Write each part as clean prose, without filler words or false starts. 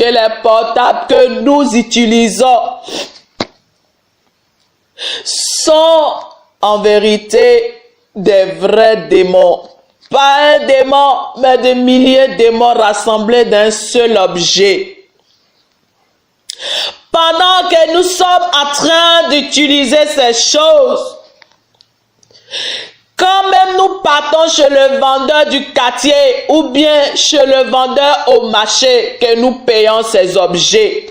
que les portables que nous utilisons sont en vérité des vrais démons. Pas un démon, mais des milliers de démons rassemblés d'un seul objet. Pendant que nous sommes en train d'utiliser ces choses, quand même nous partons chez le vendeur du quartier ou bien chez le vendeur au marché que nous payons ces objets.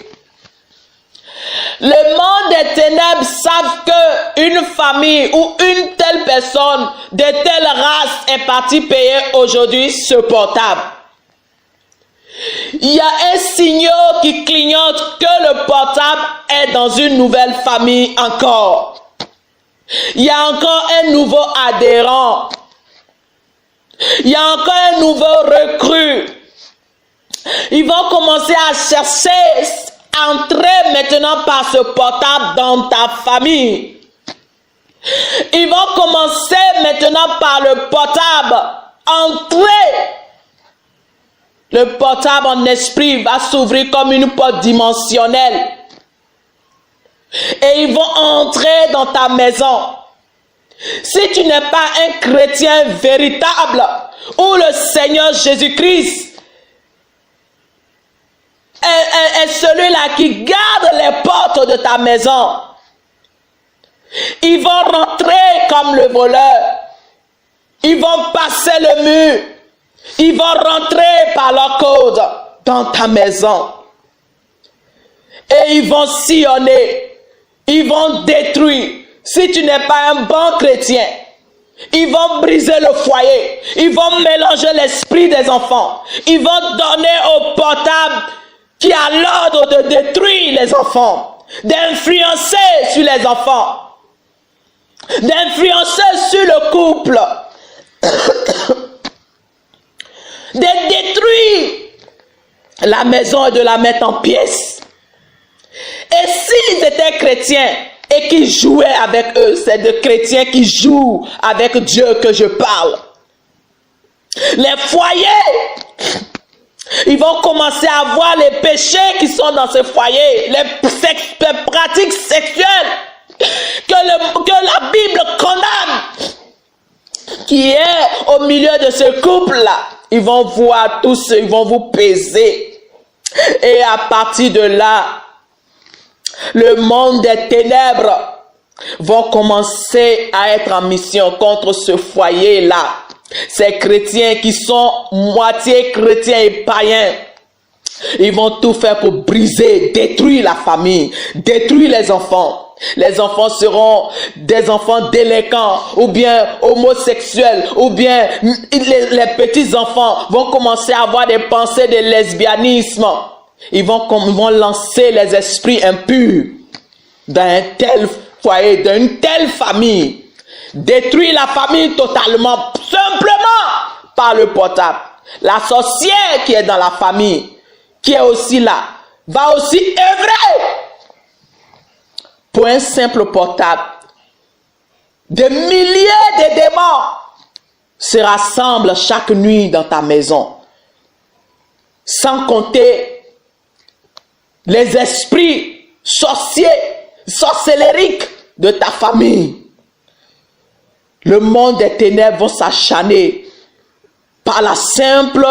Le monde des ténèbres savent que une famille ou une telle personne de telle race est partie payer aujourd'hui ce portable. Il y a un signal qui clignote que le portable est dans une nouvelle famille encore. Il y a encore un nouveau adhérent. Il y a encore un nouveau recrue. Ils vont commencer à chercher, entrer maintenant par ce portable dans ta famille. Ils vont commencer maintenant par le portable. Entrer. Le portable en esprit va s'ouvrir comme une porte dimensionnelle. Et ils vont entrer dans ta maison. Si tu n'es pas un chrétien véritable, où le Seigneur Jésus-Christ est celui-là qui garde les portes de ta maison, ils vont rentrer comme le voleur. Ils vont passer le mur. Ils vont rentrer par leur code dans ta maison. Et ils vont sillonner. Ils vont détruire. Si tu n'es pas un bon chrétien, ils vont briser le foyer. Ils vont mélanger l'esprit des enfants. Ils vont donner au portable qui a l'ordre de détruire les enfants, d'influencer sur les enfants, d'influencer sur le couple, de détruire la maison et de la mettre en pièces. Et s'ils étaient chrétiens et qu'ils jouaient avec eux, c'est de chrétiens qui jouent avec Dieu que je parle. Les foyers, ils vont commencer à voir les péchés qui sont dans ces foyers, les pratiques sexuelles que la Bible condamne, qui est au milieu de ce couple-là. Ils vont voir tous, ils vont vous peser. Et à partir de là, le monde des ténèbres vont commencer à être en mission contre ce foyer-là. Ces chrétiens qui sont moitié chrétiens et païens, ils vont tout faire pour briser, détruire la famille, détruire les enfants. Les enfants seront des enfants délinquants ou bien homosexuels ou bien les petits enfants vont commencer à avoir des pensées de lesbianisme. Ils vont lancer les esprits impurs dans un tel foyer, dans une telle famille. Détruire la famille totalement, simplement par le portable. La sorcière qui est dans la famille, qui est aussi là, va aussi œuvrer pour un simple portable. Des milliers de démons se rassemblent chaque nuit dans ta maison. Sans compter les esprits sorciers, sorcellériques de ta famille. Le monde des ténèbres va s'acharner par la simple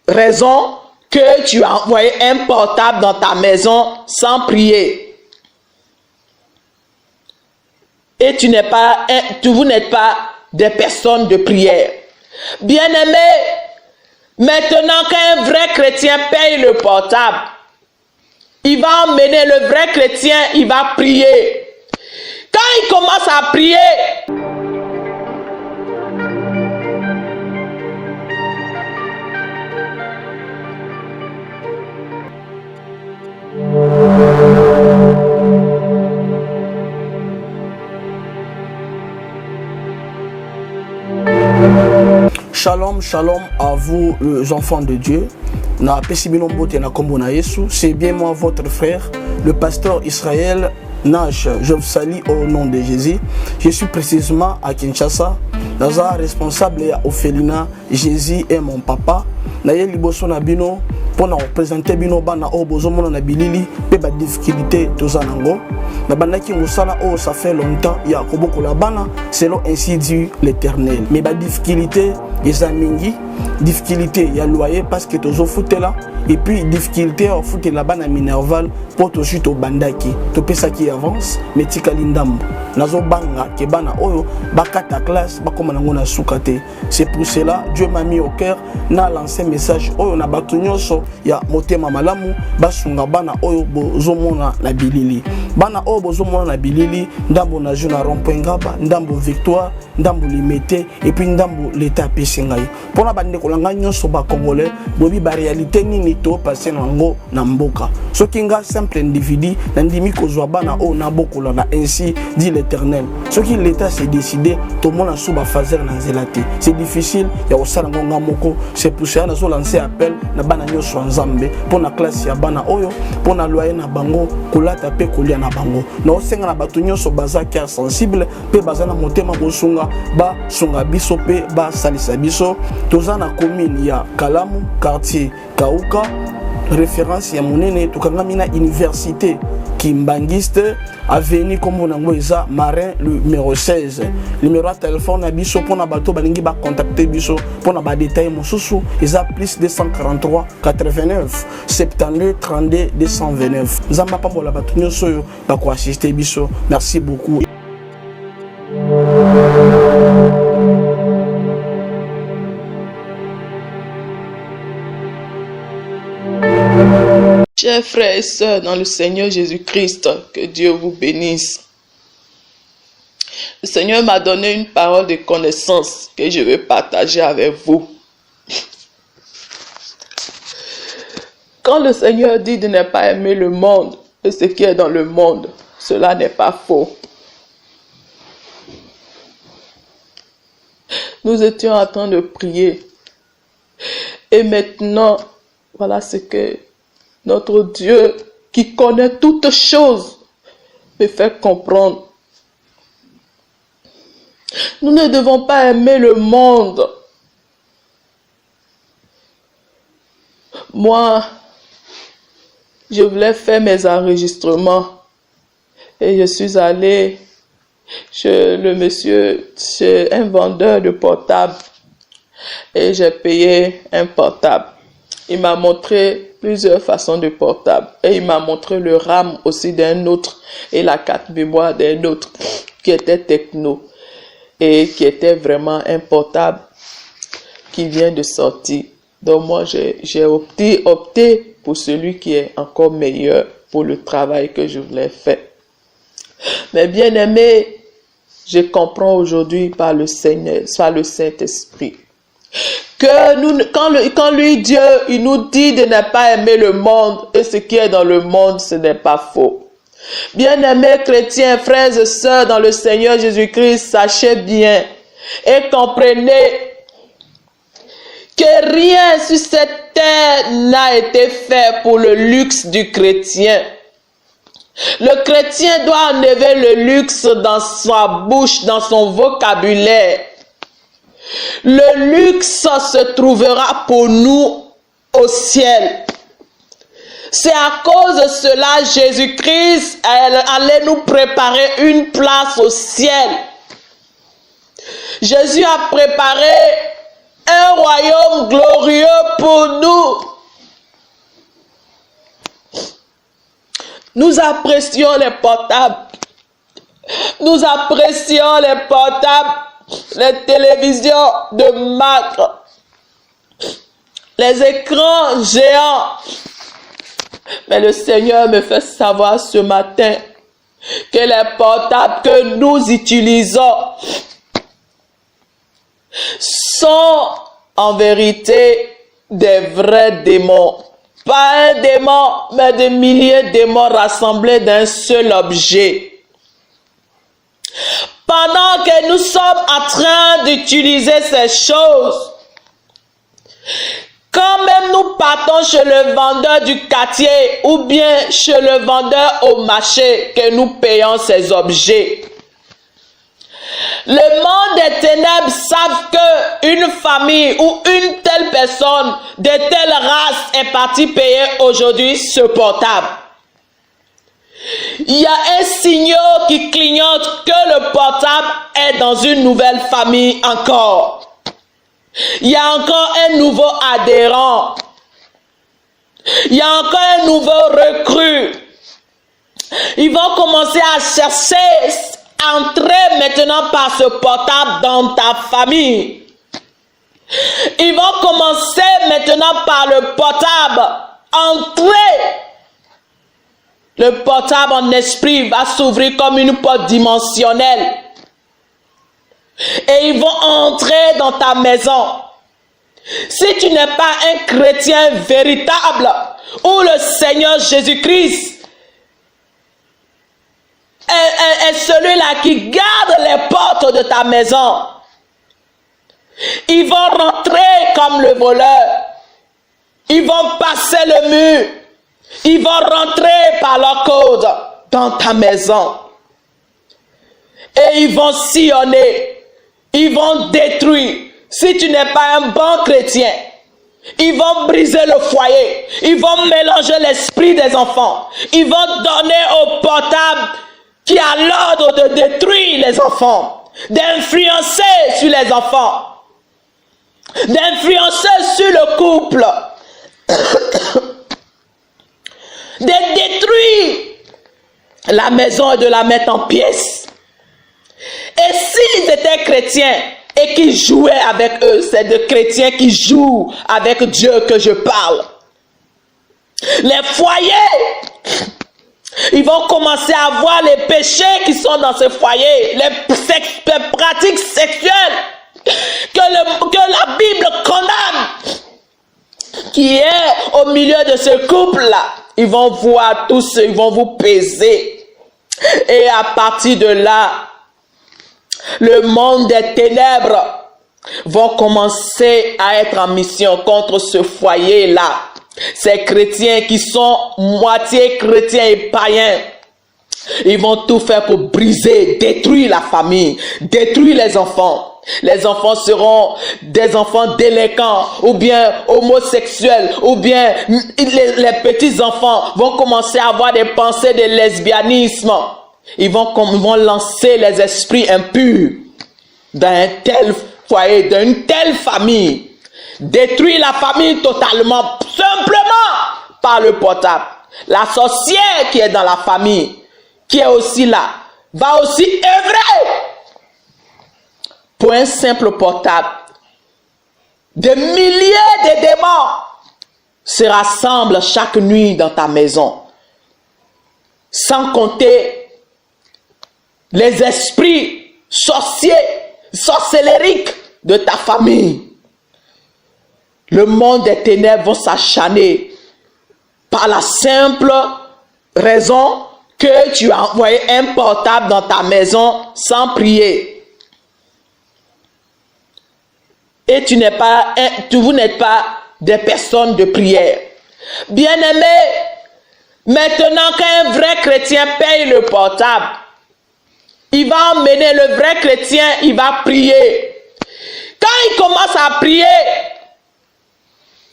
raison que tu as envoyé un portable dans ta maison sans prier. Et vous n'êtes pas des personnes de prière. Bien-aimé, maintenant qu'un vrai chrétien paye le portable, il va emmener le vrai chrétien, il va prier. Quand il commence à prier, Shalom, shalom à vous les enfants de Dieu. C'est bien moi votre frère, le pasteur Israël Nash. Je vous salue au nom de Jésus. Je suis précisément à Kinshasa. Naza responsable à Ophelina. Jésus est mon papa. Naye liboso nabino pour nous représenter bino bana o bozomona na bilili pe ba difficulté tozanango na bandaki musala o ça fait longtemps ya koboko la bana selon ainsi dit l'Éternel mais ba difficulté ezamingi difficulté ya loyer parce que tozo futela et puis difficulté au foot la bana minerval pour to suite au bandaki to pesa qui avance mais tikali ndambo nazo banga ke bana oyo bakata classe bakoma nango na sukate. C'est pour cela Dieu m'a mis au cœur na lancé message oyo na batu nyonso ya motema malamu basunga bana oyo bozomona na bilili bana oyo bozomona na bilili ndambo na jeune rond-point ngaba ndambo victoire ndambo limité et puis ndambo l'état pesingai pona bande kolanga nyonso ba congolais bobi ba réalité nini to passer nango na mboka soki nga simple individu na ndimi kozwa bana oyo na bokola na ainsi dit l'Éternel soki l'état s'est décidé to mona suba fazer na nzelate c'est difficile ya osala ngonga moko. C'est pour cela nazo lancer appel na bana nyonso nzambe pona classe ya bana oyo pona loyer na bango kolata pe kolia na bango na osenga na batu nyonso baza cœur sensible pe baza na motema bosunga ba sunga biso pe ba salisa biso toza na commune ya Kalamu quartier Kauka référence ya monene tokangami na université Kimbangiste avenue comme on eza Marin le numéro 16 numéro de téléphone na biso pona bato balingi ba contacter biso pona ba détail mosusu eza plus 243 89 72 32 229 nzamba pambola bato nyonso yo ba ko assister biso. Merci beaucoup. Chers frères et sœurs dans le Seigneur Jésus-Christ, que Dieu vous bénisse. Le Seigneur m'a donné une parole de connaissance que je vais partager avec vous. Quand le Seigneur dit de ne pas aimer le monde et ce qui est dans le monde, cela n'est pas faux. Nous étions en train de prier et maintenant, voilà ce que notre Dieu, qui connaît toutes choses, me fait comprendre. Nous ne devons pas aimer le monde. Moi, je voulais faire mes enregistrements et je suis allé chez le monsieur, chez un vendeur de portables et j'ai payé un portable. Il m'a montré plusieurs façons de portable et il m'a montré le RAM aussi d'un autre et la carte mémoire d'un autre qui était techno et qui était vraiment un portable qui vient de sortir. Donc moi j'ai opté pour celui qui est encore meilleur pour le travail que je voulais faire. Mais bien aimé, je comprends aujourd'hui par le Seigneur, par le Saint-Esprit, que nous, quand lui Dieu, il nous dit de ne pas aimer le monde et ce qui est dans le monde, ce n'est pas faux. Bien-aimés chrétiens, frères et sœurs dans le Seigneur Jésus-Christ, sachez bien et comprenez que rien sur cette terre n'a été fait pour le luxe du chrétien. Le chrétien doit enlever le luxe dans sa bouche, dans son vocabulaire. Le luxe se trouvera pour nous au ciel. C'est à cause de cela Jésus-Christ allait nous préparer une place au ciel. Jésus a préparé un royaume glorieux pour nous. Nous apprécions les portables. Nous apprécions les portables, les télévisions de marque, les écrans géants. Mais le Seigneur me fait savoir ce matin que les portables que nous utilisons sont en vérité des vrais démons. Pas un démon, mais des milliers de démons rassemblés d'un seul objet. Pendant que nous sommes en train d'utiliser ces choses, quand même nous partons chez le vendeur du quartier ou bien chez le vendeur au marché que nous payons ces objets, Le monde des ténèbres savent que une famille ou une telle personne de telle race est partie payer aujourd'hui ce portable. Il y a un signal qui clignote que le portable est dans une nouvelle famille encore. Il y a encore un nouveau adhérent. Il y a encore un nouveau recrue. Ils vont commencer à chercher, entrer maintenant par ce portable dans ta famille. Ils vont commencer maintenant par le portable, entrer. Le portable en esprit va s'ouvrir comme une porte dimensionnelle. Et ils vont entrer dans ta maison. Si tu n'es pas un chrétien véritable, où le Seigneur Jésus-Christ est celui-là qui garde les portes de ta maison, ils vont rentrer comme le voleur. Ils vont passer le mur. Ils vont rentrer par leur code dans ta maison. Et ils vont sillonner. Ils vont détruire. Si tu n'es pas un bon chrétien, ils vont briser le foyer. Ils vont mélanger l'esprit des enfants. Ils vont donner au portable qui a l'ordre de détruire les enfants, d'influencer sur les enfants, d'influencer sur le couple, de détruire la maison et de la mettre en pièces. Et s'ils étaient chrétiens et qu'ils jouaient avec eux, c'est de chrétiens qui jouent avec Dieu que je parle. Les foyers, ils vont commencer à voir les péchés qui sont dans ce foyer, les pratiques sexuelles que la Bible condamne, qui est au milieu de ce couple-là. Ils vont voir tous, ils vont vous peser. Et à partir de là, le monde des ténèbres vont commencer à être en mission contre ce foyer-là. Ces chrétiens qui sont moitié chrétiens et païens, ils vont tout faire pour briser, détruire la famille, détruire les enfants. Les enfants seront des enfants délinquants ou bien homosexuels ou bien les petits-enfants vont commencer à avoir des pensées de lesbianisme. Ils vont lancer les esprits impurs dans un tel foyer, dans une telle famille. Détruire la famille totalement, simplement par le portable. La sorcière qui est dans la famille, qui est aussi là, va aussi œuvrer pour un simple portable. Des milliers de démons se rassemblent chaque nuit dans ta maison. Sans compter les esprits sorciers, sorcellériques de ta famille. Le monde des ténèbres va s'acharner par la simple raison que tu as envoyé un portable dans ta maison sans prier. Et vous n'êtes pas des personnes de prière. Bien-aimés, maintenant qu'un vrai chrétien paye le portable, il va emmener le vrai chrétien, il va prier. Quand il commence à prier,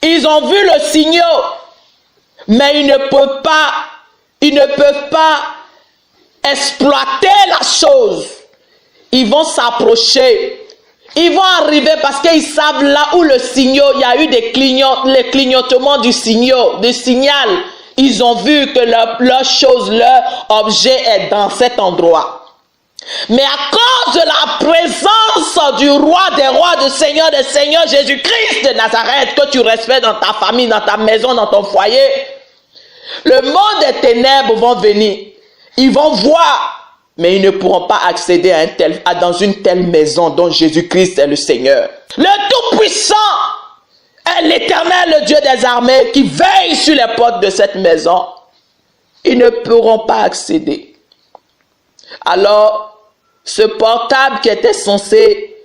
ils ont vu le signal, mais ils ne peuvent pas exploiter la chose. Ils vont s'approcher. Ils vont arriver parce qu'ils savent là où le signal, il y a eu les clignotements du signal. Ils ont vu que leur chose, leur objet est dans cet endroit. Mais à cause de la présence du roi des rois, du Seigneur des seigneurs, Jésus-Christ de Nazareth, que tu respectes dans ta famille, dans ta maison, dans ton foyer, le monde des ténèbres vont venir. Ils vont voir. Mais ils ne pourront pas accéder dans une telle maison dont Jésus-Christ est le Seigneur. Le Tout-Puissant est l'Éternel, le Dieu des armées, qui veille sur les portes de cette maison. Ils ne pourront pas accéder. Alors, ce portable qui était censé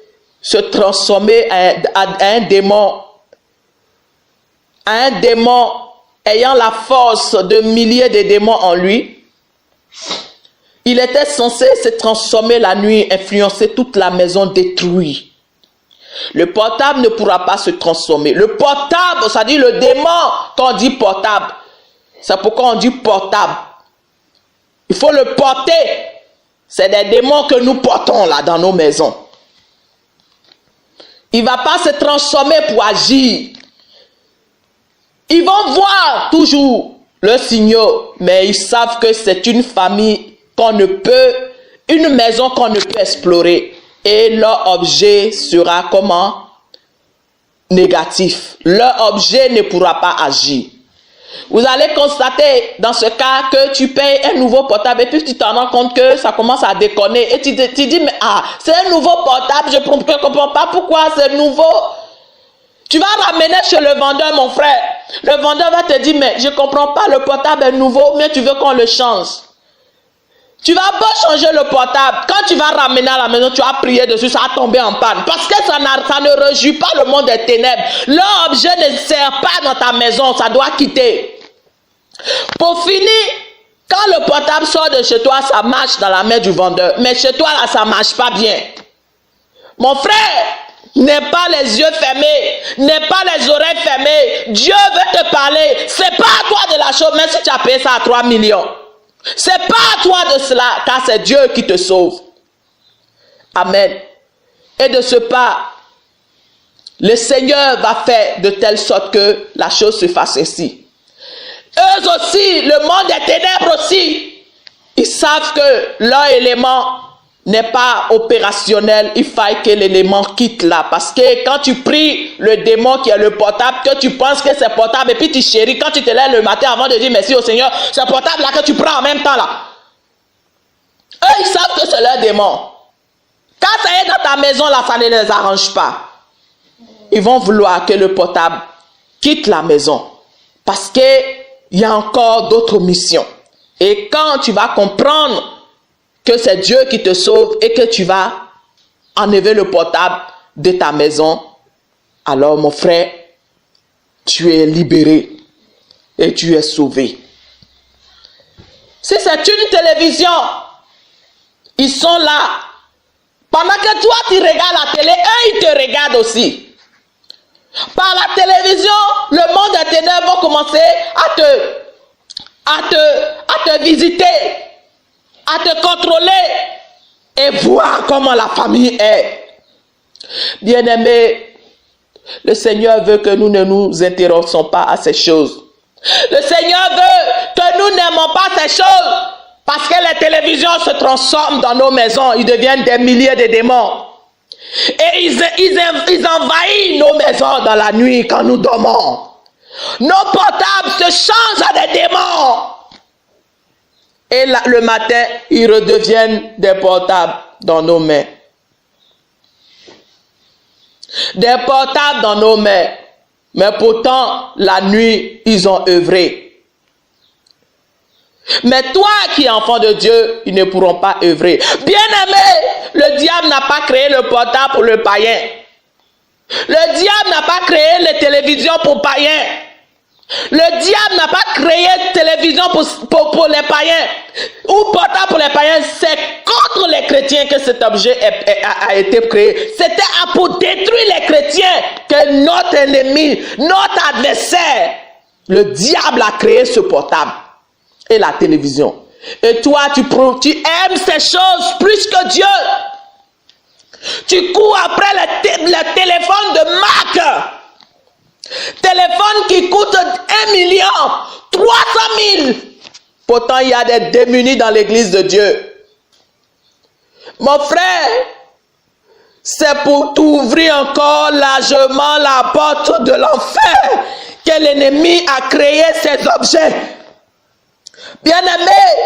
se transformer à un démon ayant la force de milliers de démons en lui, Il était censé se transformer la nuit, influencer toute la maison, détruire. Le portable ne pourra pas se transformer. Le portable, ça dit le démon, quand on dit portable, c'est pourquoi on dit portable. Il faut le porter. C'est des démons que nous portons là dans nos maisons. Il ne va pas se transformer pour agir. Ils vont voir toujours le signal, mais ils savent que c'est une famille qu'on ne peut, une maison qu'on ne peut explorer. Et leur objet sera comment? Négatif. Leur objet ne pourra pas agir. Vous allez constater dans ce cas que tu payes un nouveau portable et puis tu t'en rends compte que ça commence à déconner. Et tu dis, mais c'est un nouveau portable, je ne comprends pas pourquoi c'est nouveau. Tu vas ramener chez le vendeur, mon frère. Le vendeur va te dire, mais je ne comprends pas, le portable est nouveau, mais tu veux qu'on le change. Tu vas pas changer le portable. Quand tu vas ramener à la maison, tu vas prier dessus, ça va tomber en panne. Parce que ça ne réjouit pas le monde des ténèbres. Leur objet ne sert pas dans ta maison, ça doit quitter. Pour finir, quand le portable sort de chez toi, ça marche dans la main du vendeur. Mais chez toi, là, ça ne marche pas bien. Mon frère, n'aie pas les yeux fermés, n'aie pas les oreilles fermées. Dieu veut te parler. C'est pas à toi de la chose, même si tu as payé ça à 3 millions. C'est pas à toi de cela, car c'est Dieu qui te sauve. Amen. Et de ce pas, le Seigneur va faire de telle sorte que la chose se fasse ainsi. Eux aussi, le monde des ténèbres aussi, ils savent que leur élément n'est pas opérationnel. Il faut que l'élément quitte là. Parce que quand tu pries le démon qui est le portable, que tu penses que c'est portable, et puis tu chéris, quand tu te lèves le matin avant de dire merci au Seigneur, c'est portable là que tu prends en même temps là. Eux, ils savent que c'est leur démon. Quand ça est dans ta maison là, ça ne les arrange pas. Ils vont vouloir que le portable quitte la maison. Parce que il y a encore d'autres missions. Et quand tu vas comprendre que c'est Dieu qui te sauve et que tu vas enlever le portable de ta maison, alors mon frère, tu es libéré et tu es sauvé. Si c'est une télévision, ils sont là. Pendant que toi tu regardes la télé, eux ils te regardent aussi. Par la télévision, le monde des ténèbres va commencer à te visiter, à te contrôler et voir comment la famille est. Bien-aimés, le Seigneur veut que nous ne nous intéressons pas à ces choses. Le Seigneur veut que nous n'aimons pas ces choses parce que les télévisions se transforment dans nos maisons. Ils deviennent des milliers de démons. Et ils envahissent nos maisons dans la nuit quand nous dormons. Nos portables se changent à des démons. Et le matin, ils redeviennent des portables dans nos mains. Des portables dans nos mains. Mais pourtant, la nuit, ils ont œuvré. Mais toi qui es enfant de Dieu, ils ne pourront pas œuvrer. Bien-aimé, le diable n'a pas créé le portable pour le païen. Le diable n'a pas créé les télévisions pour païens. Le diable n'a pas créé télévision pour les païens ou portable pour les païens. C'est contre les chrétiens que cet objet a été créé. C'était pour détruire les chrétiens que notre ennemi, notre adversaire, le diable a créé ce portable et la télévision. Et toi, tu aimes ces choses plus que Dieu. Tu cours après le téléphone de marque. Téléphone qui coûte 1 million, 300 000. Pourtant, il y a des démunis dans l'église de Dieu. Mon frère, c'est pour t'ouvrir encore largement la porte de l'enfer que l'ennemi a créé ces objets. Bien-aimés,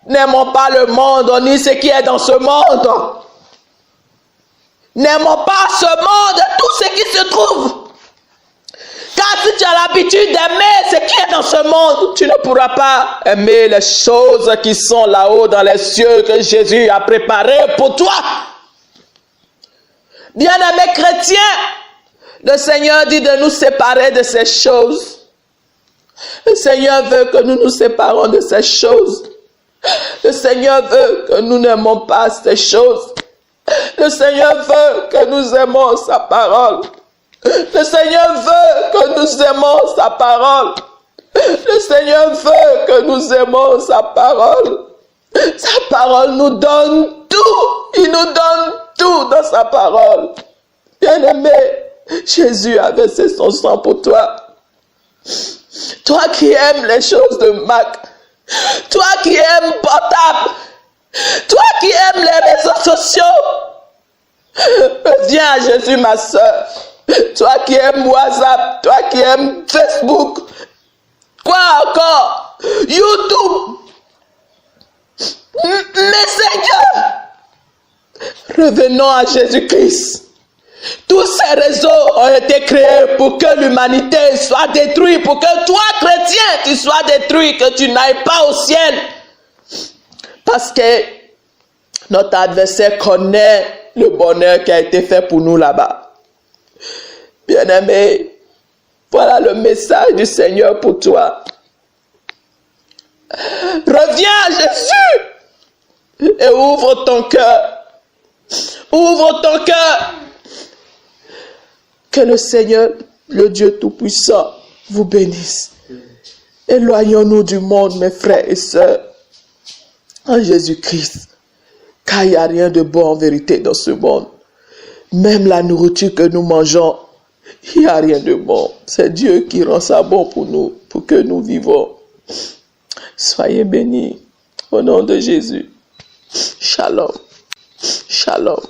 n'aimons pas le monde ni ce qui est dans ce monde. N'aimons pas ce monde, tout ce qui se trouve. Car si tu as l'habitude d'aimer ce qui est dans ce monde, tu ne pourras pas aimer les choses qui sont là-haut dans les cieux que Jésus a préparées pour toi. Bien-aimés chrétiens, le Seigneur dit de nous séparer de ces choses. Le Seigneur veut que nous nous séparions de ces choses. Le Seigneur veut que nous n'aimons pas ces choses. Le Seigneur veut que nous aimons sa parole. Le Seigneur veut que nous aimons sa parole. Le Seigneur veut que nous aimons sa parole. Sa parole nous donne tout. Il nous donne tout dans sa parole. Bien-aimé, Jésus a versé son sang pour toi. Toi qui aimes les choses de Mac. Toi qui aimes portable. Toi qui aimes les réseaux sociaux. Reviens à Jésus, ma soeur. Toi qui aimes WhatsApp. Toi qui aimes Facebook. Quoi encore? YouTube. Messenger. Revenons à Jésus-Christ. Tous ces réseaux ont été créés pour que l'humanité soit détruite, pour que toi, chrétien, tu sois détruit, que tu n'ailles pas au ciel. Parce que notre adversaire connaît le bonheur qui a été fait pour nous là-bas. Bien-aimé, voilà le message du Seigneur pour toi. Reviens à Jésus et ouvre ton cœur. Ouvre ton cœur. Que le Seigneur, le Dieu Tout-Puissant, vous bénisse. Éloignons-nous du monde, mes frères et sœurs, en Jésus-Christ. Car il n'y a rien de bon en vérité dans ce monde. Même la nourriture que nous mangeons, il n'y a rien de bon. C'est Dieu qui rend ça bon pour nous, pour que nous vivons. Soyez bénis au nom de Jésus. Shalom. Shalom.